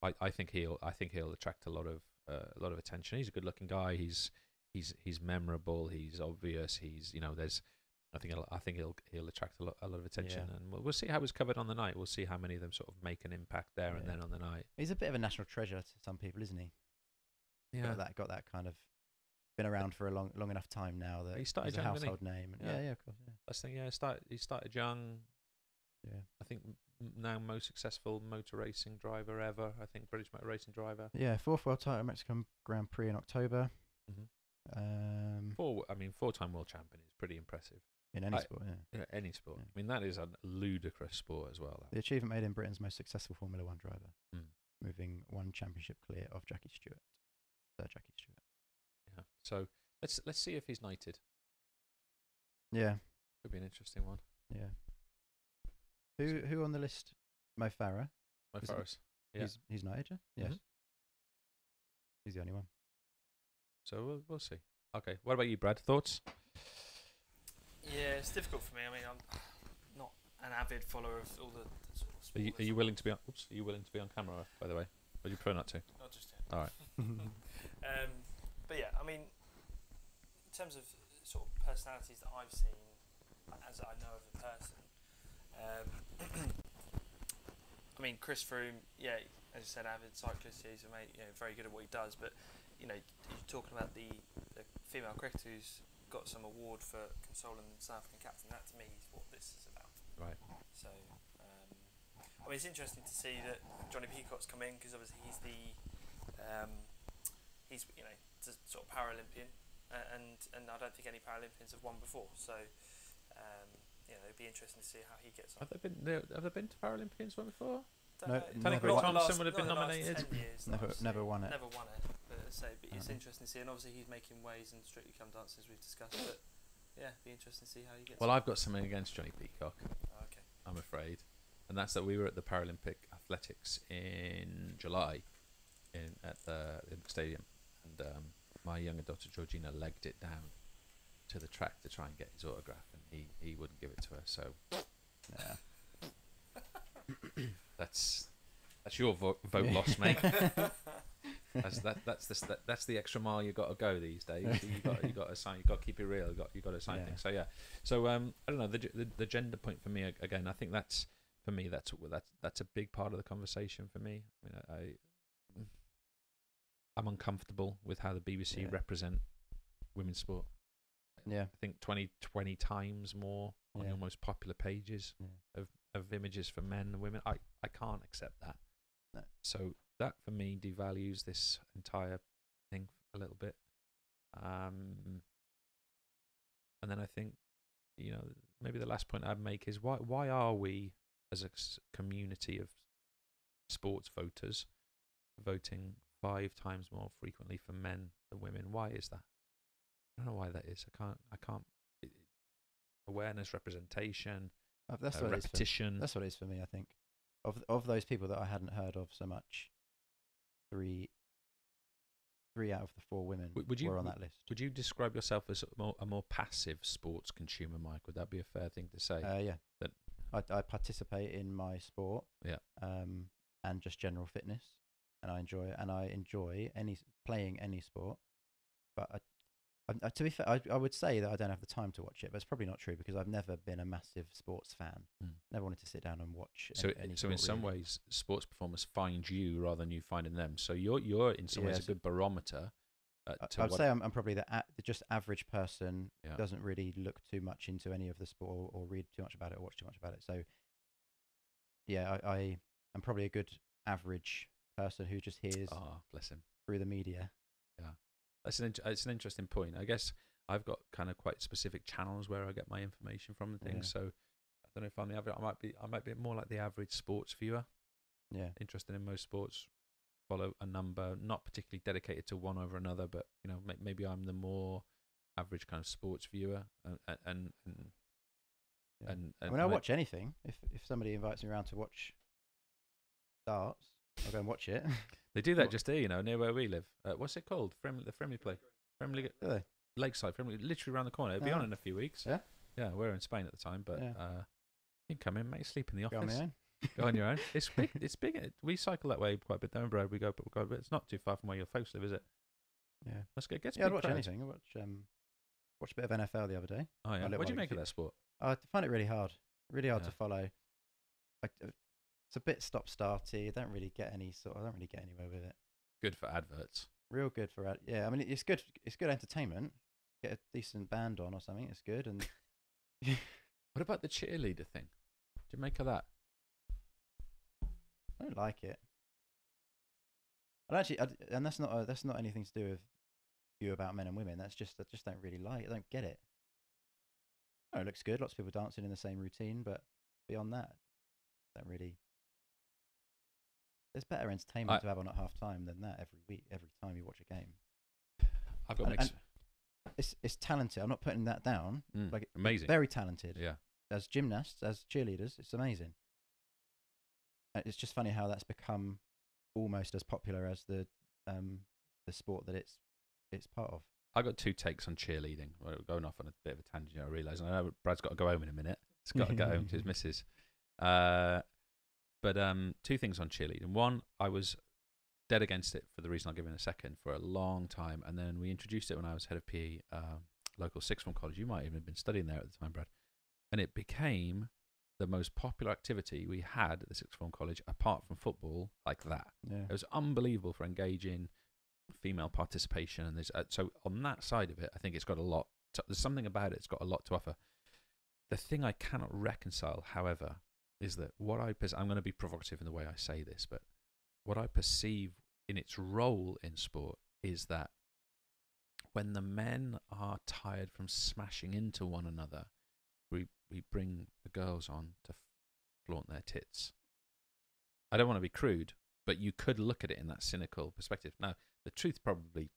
I think he'll attract a lot of attention. He's a good-looking guy. He's memorable. He's obvious. I think he'll attract a lot of attention, and we'll see how it's covered on the night. We'll see how many of them sort of make an impact there and then on the night. He's a bit of a national treasure to some people, isn't he? Yeah, got that kind of been around for a long enough time now that he started he's a young, household name. And Yeah. yeah, of course. Yeah. That's the thing. Yeah, he started young. Yeah. I think now most successful motor racing driver ever. I think British motor racing driver. Yeah, 4th world title at Mexican Grand Prix in October. Mm-hmm. Four-time world champion is pretty impressive. In any sport, yeah. Any sport. Yeah. I mean, that is a ludicrous sport as well. The achievement made him Britain's most successful Formula One driver, Mm. moving one championship clear of Jackie Stewart. Sir Jackie Stewart. Yeah. So let's see if he's knighted. Yeah. Could be an interesting one. Yeah. Who on the list? Mo Farah. Mo Is it- Farah's. Yeah. He's knighted, yeah? Yes. Mhm. He's the only one. So we'll see. Okay. What about you, Brad? Thoughts? Yeah, it's difficult for me. I mean, I'm not an avid follower of all the sort of Are sport. you willing to be on? Oops. Are you willing to be on camera? By the way, or do you prefer not to? Not just yet. All right. But yeah, I mean, in terms of sort of personalities that I've seen, as I know of the person, I mean, Chris Froome, yeah, as you said, avid cyclist, he's very good at what he does. But you're talking about the female cricketer who's got some award for consoling the South African captain. That to me is what this is about. Right. So, I mean, it's interesting to see that Johnny Peacock's come in because obviously he's sort of Paralympian, and I don't think any Paralympians have won before. So, it'd be interesting to see how he gets on. Have there been Paralympians one before? No, Tony never won. Thompson would have been nominated. Never won it. Never won it. But it's interesting to see, and obviously he's making waves in Strictly Come Dancing as we've discussed. But yeah, it'd be interesting to see how he gets. Well, I've got something against Johnny Peacock. Oh, okay. I'm afraid, and that's that we were at the Paralympic Athletics in July, at the Olympic Stadium, and my younger daughter Georgina legged it down to the track to try and get his autograph, and he wouldn't give it to her. So, that's your vote lost, mate. That's the extra mile you got to go these days. You got to sign. You got to keep it real. You got to sign things. So yeah. So I don't know the gender point for me again. I think that's for me. That's a big part of the conversation for me. I mean, I'm uncomfortable with how the BBC represent women's sport. Yeah. I think 20 times more on your most popular pages of images for men and women. I can't accept that. No. So that for me devalues this entire thing a little bit. And then I think, maybe the last point I'd make is why are we, as a community of sports voters, voting 5 times more frequently for men than women? Why is that? I don't know why that is. I can't. Awareness, representation, That's what repetition. That's what it is for me. I think of those people that I hadn't heard of so much, 3 out of the 4 women were on that list. Would you describe yourself as a more passive sports consumer, Mike? Would that be a fair thing to say? Yeah. That I participate in my sport. Yeah. And just general fitness, and I enjoy playing any sport. But to be fair, I would say that I don't have the time to watch it, but it's probably not true because I've never been a massive sports fan. Never wanted to sit down and watch. So in some ways, sports performers find you rather than you finding them. So you're in some ways a good barometer. I would say I'm probably the just average person. Doesn't really look too much into any of the sport or read too much about it or watch too much about it. So yeah, I'm probably a good average person who just hears bless him. Through the media. Yeah, it's an interesting point. I guess I've got kind of quite specific channels where I get my information from and things. So I don't know if I'm the average. I might be more like the average sports viewer. Yeah, interested in most sports. Follow a number, not particularly dedicated to one over another, but maybe I'm the more average kind of sports viewer. And I mean, I'll watch anything. If somebody invites me around to watch darts, I'll go and watch it. They do that just here, near where we live. What's it called? The Friendly Play. Friendly Lakeside. Friendly, literally around the corner. It'll be on in a few weeks. Yeah. Yeah, we're in Spain at the time, but you can come in, mate. Sleep in the office. Go on my own. Go on your own. It's big. It's big. We cycle that way quite a bit down Brad. We go, but it's not too far from where your folks live, is it? Yeah. Let's go. I'd watch anything. I watched a bit of NFL the other day. Oh yeah. What do you make of that sport? I find it really hard. Really hard to follow. It's a bit stop-starty. I don't really get anywhere with it. Good for adverts. Real good for I mean, it's good. It's good entertainment. Get a decent band on or something. It's good. And what about the cheerleader thing? Do you make of that? I don't like it. And that's not anything to do with view about men and women. I just don't really like it. I don't get it. Oh, it looks good. Lots of people dancing in the same routine, but beyond that, don't really. There's better entertainment to have on at half time than that every time you watch a game. I've got and it's talented. I'm not putting that down. Amazing. Very talented. Yeah. As gymnasts, as cheerleaders, it's amazing. It's just funny how that's become almost as popular as the sport that it's part of. I got 2 takes on cheerleading. We're going off on a bit of a tangent, I realise. I know Brad's got to go home in a minute. He's got to go home to his missus. But 2 things on cheerleading. One, I was dead against it for the reason I'll give in a second for a long time. And then we introduced it when I was head of PE, local sixth form college. You might even have been studying there at the time, Brad. And it became the most popular activity we had at the sixth form college, apart from football, like that. Yeah. It was unbelievable for engaging female participation. And there's so on that side of it, I think it's got a lot. There's something about it. It's got a lot to offer. The thing I cannot reconcile, however, is that I'm going to be provocative in the way I say this, but what I perceive in its role in sport is that when the men are tired from smashing into one another, we bring the girls on to flaunt their tits. I don't want to be crude, but you could look at it in that cynical perspective. Now, the truth probably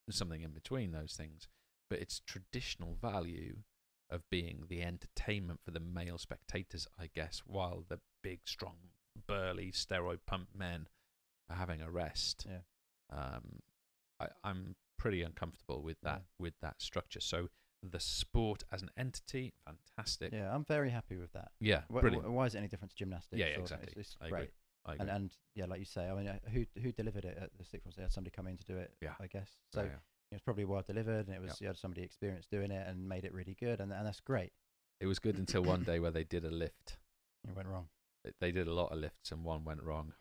is something in between those things, but it's traditional value of being the entertainment for the male spectators, I guess, while the big, strong, burly, steroid-pumped men are having a rest. Yeah. I'm pretty uncomfortable with that structure. So the sport as an entity, fantastic. Yeah, I'm very happy with that. Yeah, brilliant. Why is it any different to gymnastics? Yeah, exactly. It's I great. agree. And yeah, like you say, I mean, who delivered it at the sixth form? They had somebody come in to do it. Yeah. I guess so. Yeah. It was probably well delivered, and it was you had somebody experienced doing it and made it really good, and that's great. It was good until one day where they did a lift. It went wrong. They did a lot of lifts, and one went wrong.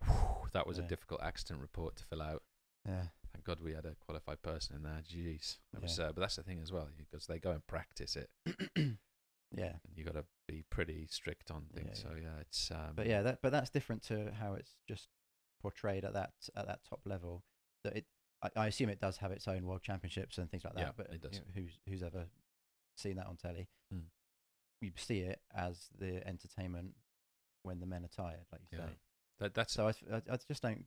That was a difficult accident report to fill out. Yeah. Thank God we had a qualified person in there. Jeez, it was. But that's the thing as well, because they go and practice it. Yeah. And you got to be pretty strict on things. So yeah, it's. But that's different to how it's just portrayed at that top level. That I assume it does have its own world championships and things like that. Yeah, but it does. Who's ever seen that on telly. Mm. You see it as the entertainment when the men are tired, like you say. That's So I just don't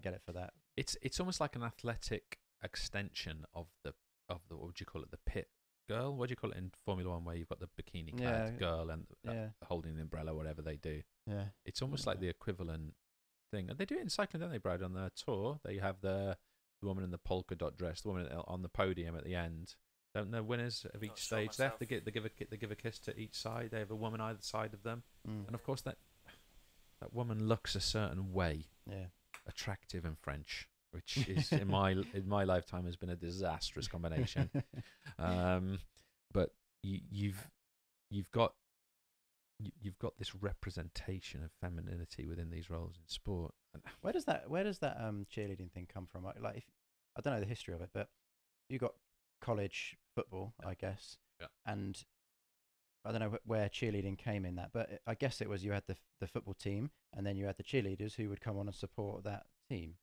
get it for that. it's almost like an athletic extension of the what would you call it, the pit girl? What do you call it in Formula One, where you've got the bikini clad girl and holding the umbrella, whatever they do? Yeah, it's almost like the equivalent thing. And they do it in cycling, don't they, Brad? On their tour, they have the woman in the polka dot dress, the woman on the podium at the end. Don't the winners of each stage there? They give a kiss to each side. They have a woman either side of them, and of course that woman looks a certain way, attractive and French, which is in my lifetime has been a disastrous combination. But you've got this representation of femininity within these roles in sport. And where does that cheerleading thing come from? Like, I don't know the history of it, but you got college football, I guess, and I don't know where cheerleading came in that, but I guess it was you had the football team, and then you had the cheerleaders who would come on and support that team.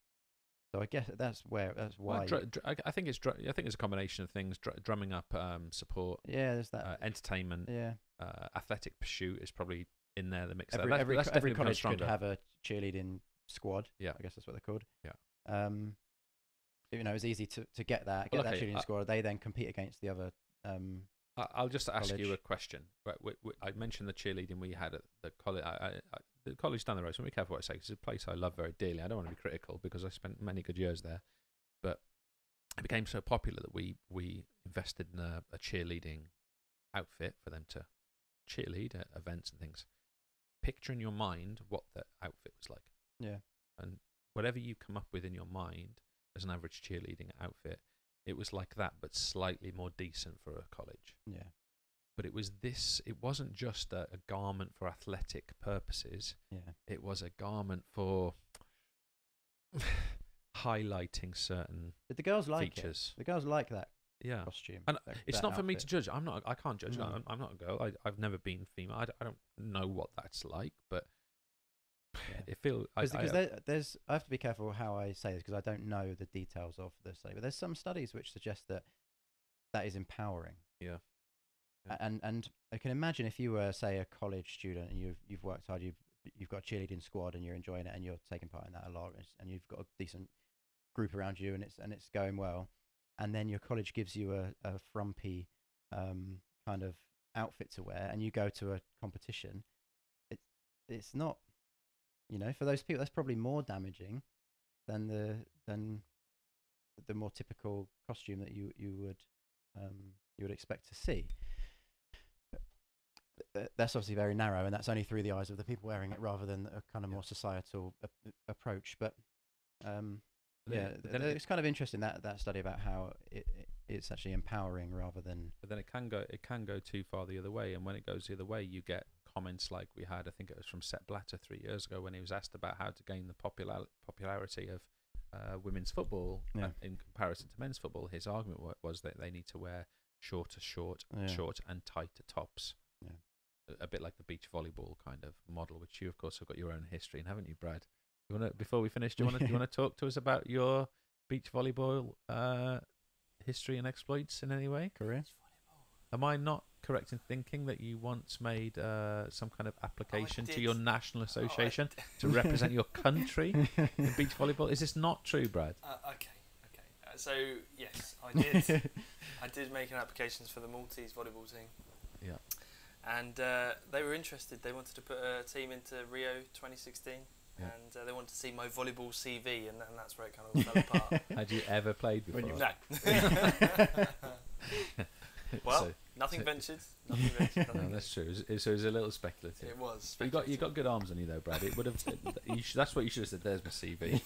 So I guess that's why. Well, I think it's a combination of things. Drumming up support. Yeah, there's that. Entertainment. Yeah. Athletic pursuit is probably in there. The mix. Every college could have a cheerleading squad. Yeah. I guess that's what they're called. Yeah. You know, it was easy to get that cheerleading squad. They then compete against the other. I'll just ask college. you a question. I mentioned the cheerleading we had at the college. The college down the road. So be careful what I say, because it's a place I love very dearly. I don't want to be critical because I spent many good years there, but it became so popular that we invested in a cheerleading outfit for them to cheerlead at events and things. Picture in your mind what the outfit was like. Yeah. And whatever you come up with in your mind as an average cheerleading outfit, it was like that, but slightly more decent for a college. Yeah. But it wasn't just a garment for athletic purposes. Yeah. It was a garment for highlighting certain Did the girls like features. It? The girls like that yeah. costume. And it's not outfit. for me to judge. I can't judge. No. I'm not a girl. I've never been female. I don't know what that's like, but it feels... Because there's... I have to be careful how I say this, because I don't know the details of the study, but there's some studies which suggest that is empowering. Yeah. And I can imagine if you were, say, a college student and you've worked hard, you've got a cheerleading squad and you're enjoying it and you're taking part in that a lot, and you've got a decent group around you and it's going well, and then your college gives you a frumpy kind of outfit to wear, and you go to a competition, it's not, you know, for those people that's probably more damaging than the more typical costume that you would expect to see. That's obviously very narrow, and that's only through the eyes of the people wearing it, rather than a kind of more societal approach. But it's kind of interesting that study about how it's actually empowering rather than. But then it can go too far the other way, and when it goes the other way, you get comments like we had. I think it was from Sepp Blatter 3 years ago, when he was asked about how to gain the popularity of women's football in comparison to men's football. His argument was that they need to wear short and tighter tops. Yeah. A bit like the beach volleyball kind of model, which you of course have got your own history in, haven't you, Brad? You want to, before we finish, do you want to talk to us about your beach volleyball history and exploits in any way? Career? Am I not correct in thinking that you once made some kind of application to your national association to represent your country in beach volleyball? Is this not true, Brad? Okay. So yes, I did. I did make an application for the Maltese volleyball team. Yeah. And they were interested. They wanted to put a team into Rio 2016. Yeah. And they wanted to see my volleyball CV, and that's where it kind of fell apart. Had you ever played before? No. Well, nothing ventured. No, that's true. So it was a little speculative. It was. But you got good arms on you though, Brad. It would have. That's what you should have said. There's my CV.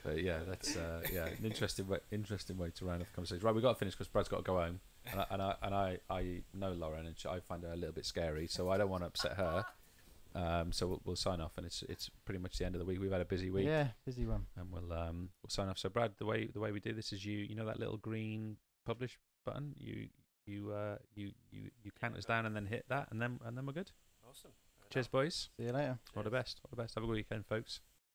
But yeah, that's an interesting way to round off the conversation. Right, we've got to finish because Brad's got to go home, and I know Lauren, and I find her a little bit scary, so I don't want to upset her. So we'll sign off, and it's pretty much the end of the week. We've had a busy week. Yeah, busy one. And we'll sign off. So Brad, the way we do this is you know that little green publish button. You count us down and then hit that, and then we're good. Awesome. Cheers, boys. See you later. All the best. Have a good weekend, folks.